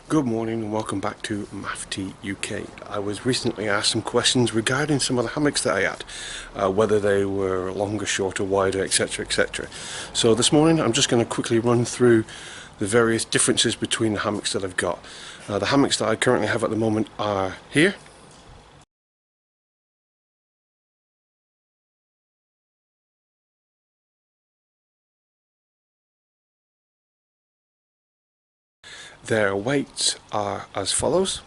Good morning and welcome back to MAFT UK. I was recently asked some questions regarding some of the hammocks that I had, whether they were longer, shorter, wider, etc, etc. So this morning I'm just going to quickly run through the various differences between the hammocks that I've got. The hammocks that I currently have at the moment are here. Their weights are as follows.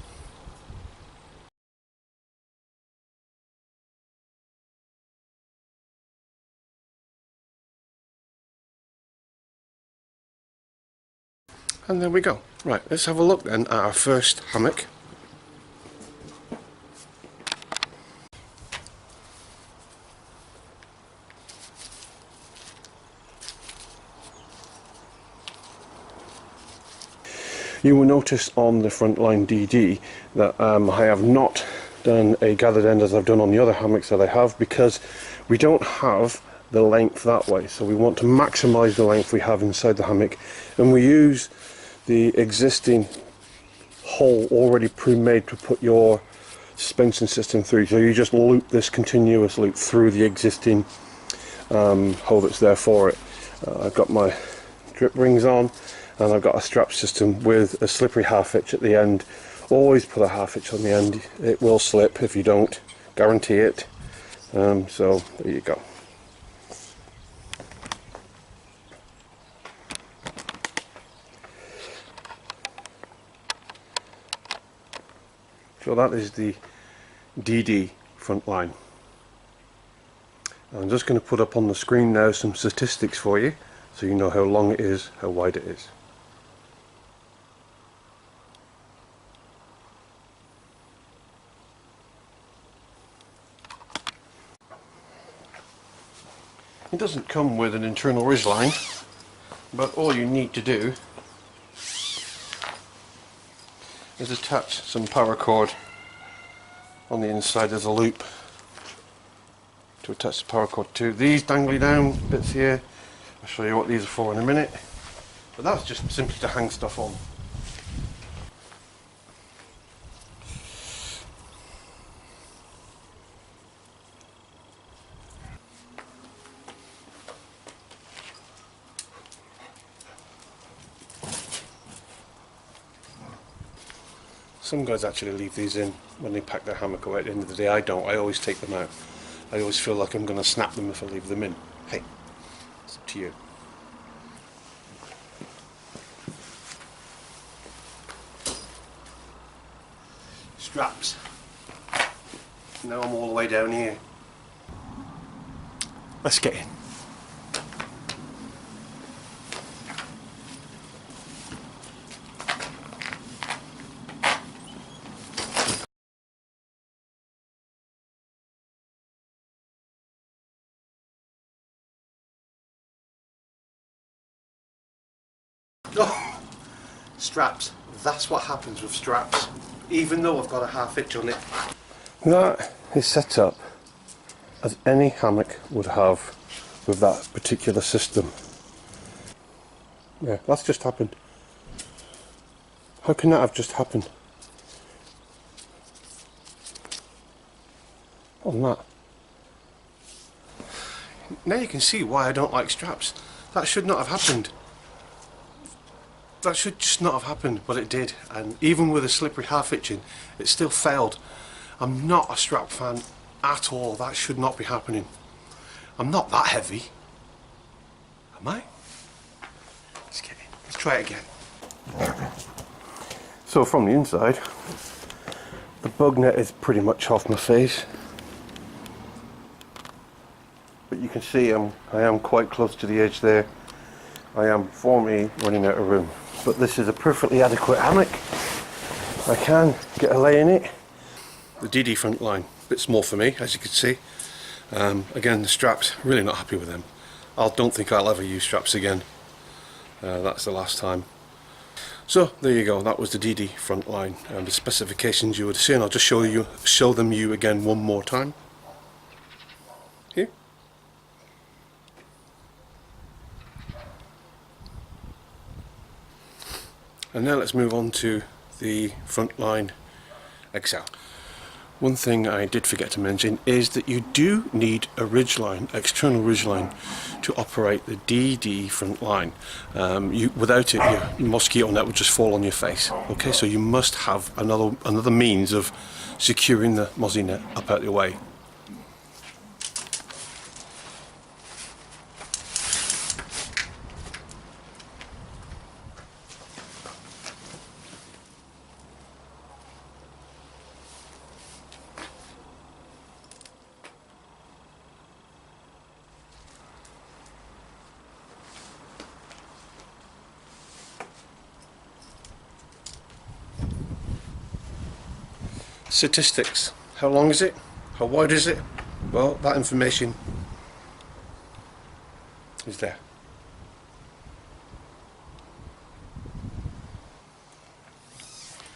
And there we go. Right, let's have a look then at our first hammock. You will notice on the Frontline DD that I have not done a gathered end as I've done on the other hammocks that I have, because we don't have the length that way. So we want to maximise the length we have inside the hammock, and we use the existing hole already pre-made to put your suspension system through. So you just loop this continuous loop through the existing hole that's there for it. I've got my drip rings on, and I've got a strap system with a slippery half hitch at the end. Always put a half hitch on the end. It will slip if you don't, guarantee it. So there you go. So that is the DD Frontline. I'm just going to put up on the screen now some statistics for you, so you know how long it is, how wide it is. It doesn't come with an internal ridgeline, but all you need to do is attach some paracord on the inside as a loop to attach the paracord to. These dangly down bits here, I'll show you what these are for in a minute, but that's just simply to hang stuff on. Some guys actually leave these in when they pack their hammock away. At the end of the day, I don't. I always take them out. I always feel like I'm going to snap them if I leave them in. Hey, it's up to you. Straps. Now I'm all the way down here. Let's get in. Oh, straps. That's what happens with straps, even though I've got a half hitch on it. That is set up as any hammock would have with that particular system. Yeah, that's just happened. How can that have just happened? On that. Now you can see why I don't like straps. That should not have happened. That should just not have happened, but it did, and even with a slippery half hitching, it still failed. I'm not a strap fan at all. That should not be happening. I'm not that heavy. Am I? Let's get in. Let's try it again. So from the inside, the bug net is pretty much off my face. But you can see I am quite close to the edge there. I am, for me, running out of room. But this is a perfectly adequate hammock. I can get a lay in it. The DD Frontline, a bit small for me, as you can see. Again, the straps, really not happy with them. I don't think I'll ever use straps again. That's the last time. So there you go, that was the DD Frontline. And the specifications you would see, and I'll just show them you again one more time. Here. And now let's move on to the Frontline XL. One thing I did forget to mention is that you do need a ridgeline, external ridgeline, to operate the DD Frontline. Without it, your mosquito net would just fall on your face. Okay, so you must have another means of securing the mozzie net up out your way. Statistics. How long is it? How wide is it? Well, that information is there.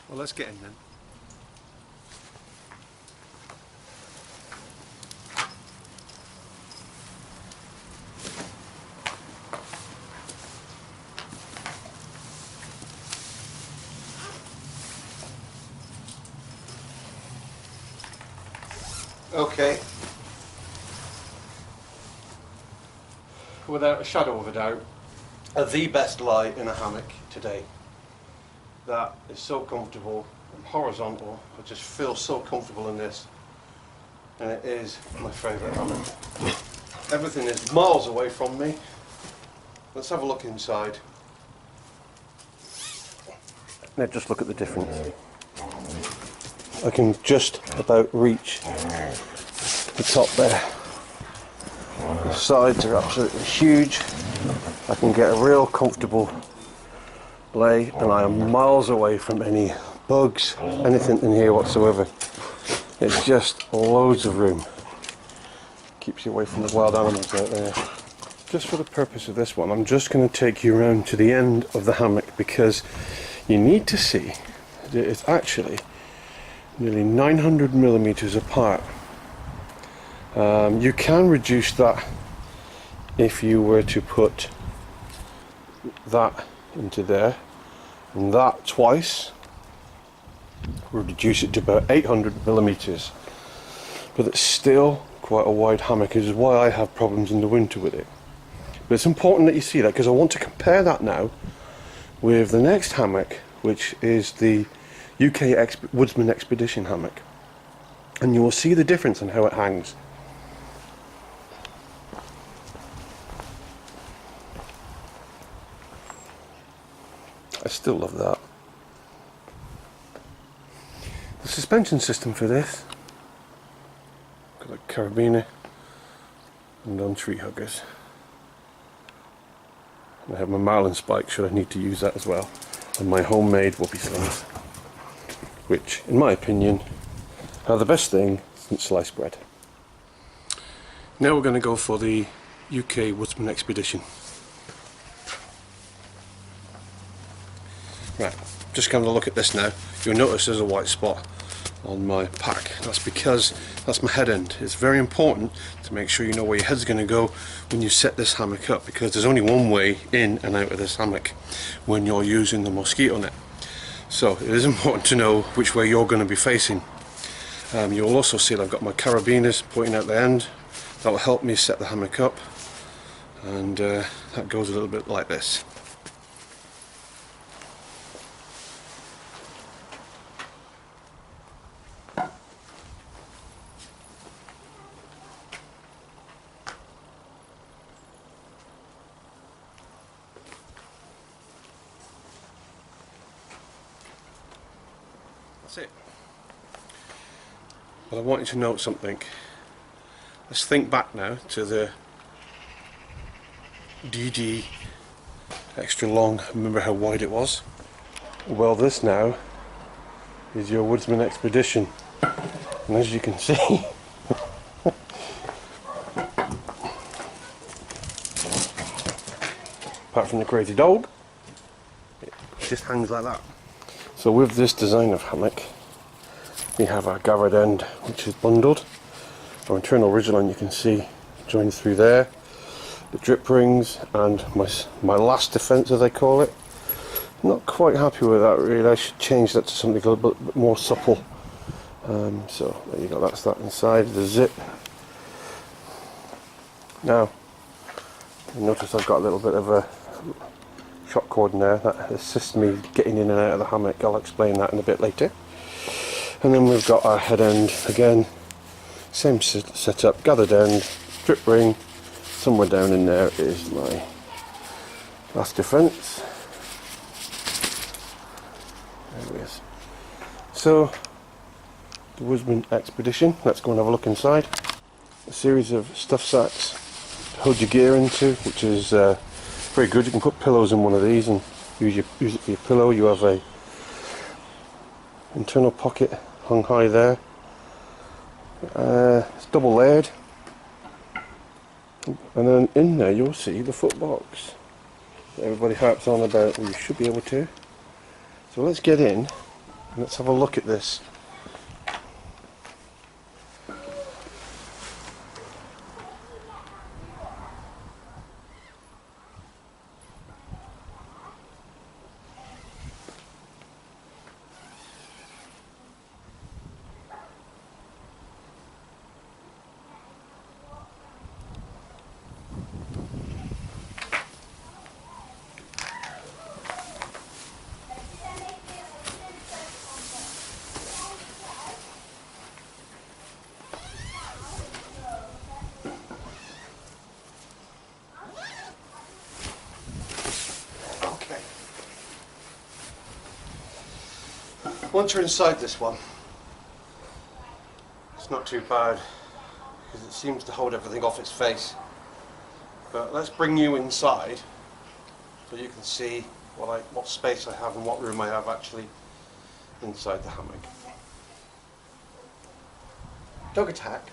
Well, let's get in then. Okay, without a shadow of a doubt, the best lie in a hammock today. That is so comfortable and horizontal. I just feel so comfortable in this, and it is my favourite hammock. Everything is miles away from me. Let's have a look inside. Now just look at the difference. I can just about reach the top there. The sides are absolutely huge. I can get a real comfortable lay, and I am miles away from any bugs, anything in here whatsoever. It's just loads of room. Keeps you away from the wild animals out there. Just for the purpose of this one, I'm just going to take you around to the end of the hammock, because you need to see that it's actually nearly 900 millimeters apart. You can reduce that if you were to put that into there, and that twice would reduce it to about 800 millimeters. But it's still quite a wide hammock, which is why I have problems in the winter with it. But it's important that you see that, because I want to compare that now with the next hammock, which is the UK Woodsman Expedition hammock, and you will see the difference in how it hangs. I still love that. The suspension system for this, got a carabiner and on tree huggers. I have my marlin spike should I need to use that as well, and my homemade whoopee slings, which in my opinion are the best thing since sliced bread. Now we're going to go for the UK Woodsman Expedition. Right, just having a look at this now, you'll notice there's a white spot on my pack. That's because that's my head end. It's very important to make sure you know where your head's going to go when you set this hammock up, because there's only one way in and out of this hammock when you're using the mosquito net. So it is important to know which way you're going to be facing. You'll also see that I've got my carabiners pointing out the end. That will help me set the hammock up, and that goes a little bit like this. That's it. But I want you to note something. Let's think back now to the DD extra long. Remember how wide it was? Well, this now is your Woodsman Expedition, and as you can see apart from the crazy dog, it just hangs like that. So with this design of hammock, we have our gathered end, which is bundled. Our internal ridgeline, you can see, joins through there. The drip rings and my last defence, as I call it, Not quite happy with that really. I should change that to something a little bit more supple. So there you go, that's that inside the zip. Now, you notice I've got a little bit of a shock cord in there that assists me getting in and out of the hammock. I'll explain that in a bit later. And then we've got our head end again, same setup, gathered end, strip ring. Somewhere down in there is my last defence. There it is. So, the Woodsman Expedition, let's go and have a look inside. A series of stuff sacks to hold your gear into, which is very good. You can put pillows in one of these and use it for your pillow. You have a internal pocket hung high there. It's double layered, and then in there you'll see the foot box that everybody harps on about. Well, you should be able to. So let's get in and let's have a look at this. Once you're inside this one, it's not too bad because it seems to hold everything off its face. But let's bring you inside so you can see what space I have and what room I have actually inside the hammock. Dog attack.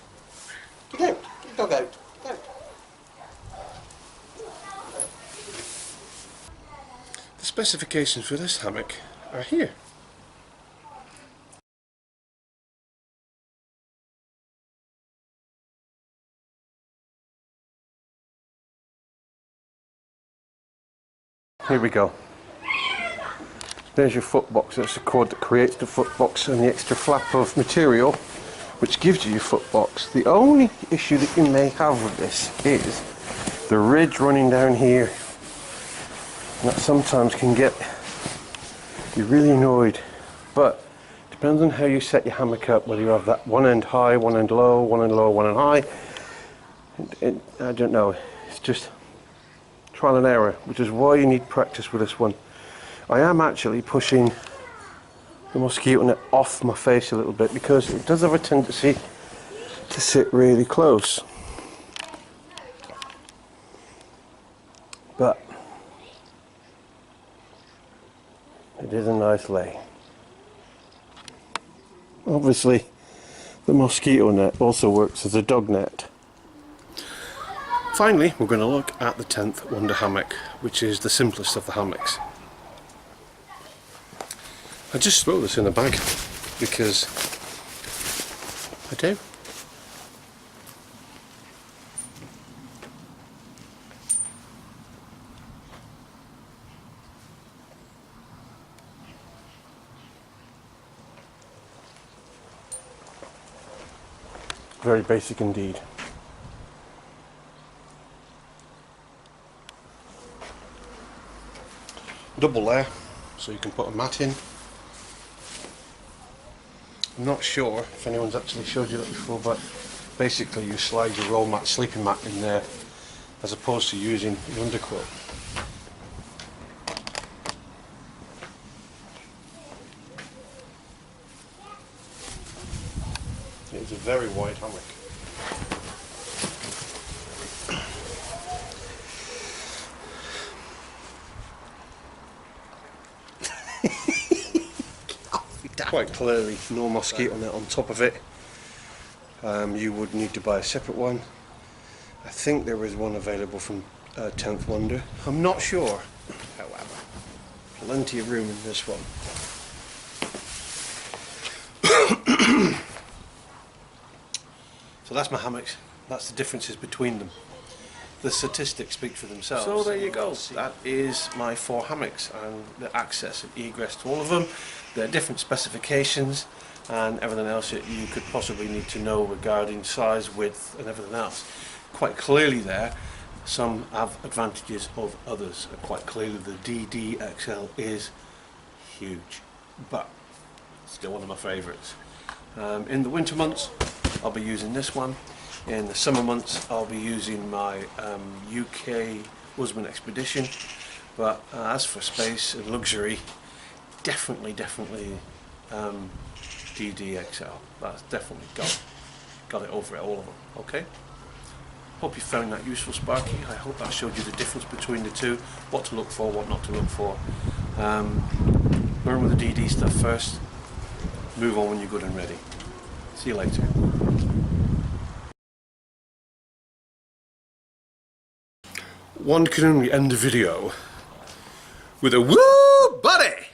Get out. Get dog out. Get out. The specifications for this hammock are here. Here we go. There's your foot box. That's the cord that creates the foot box and the extra flap of material which gives you your foot box. The only issue that you may have with this is the ridge running down here. And that sometimes can get you really annoyed. But it depends on how you set your hammock up, whether you have that one end high, one end low, one end low, one end high. I don't know. It's just trial and error, which is why you need practice with this one. I am actually pushing the mosquito net off my face a little bit because it does have a tendency to sit really close. But it is a nice lay. Obviously the mosquito net also works as a dog net. Finally, we're going to look at the 10th Wonder Hammock, which is the simplest of the hammocks. I just throw this in a bag because I do. Very basic indeed. Double layer, so you can put a mat in. I'm not sure if anyone's actually showed you that before, but basically you slide your roll mat, sleeping mat in there as opposed to using the underquilt. It's a very wide hammock. Quite clearly no mosquito net on top of it. You would need to buy a separate one. I think there is one available from 10th Wonder. I'm not sure, however. Plenty of room in this one. So that's my hammocks. That's the differences between them. the statistics speak for themselves. So there you go. That is my 4 hammocks and the access and egress to all of them. They're different specifications and everything else that you could possibly need to know regarding size, width and everything else. Quite clearly there, some have advantages of others. Quite clearly the DDXL is huge, but still one of my favourites. In the winter months I'll be using this one. In the summer months I'll be using my UK Usman Expedition, but as for space and luxury, definitely DDXL. That's definitely got it over it, all of them. Okay, hope you found that useful, Sparky. I hope that showed you the difference between the two, what to look for, what not to look for. Learn with the DD stuff first, move on when you're good and ready. See you later. One can only end a video with a woo buddy!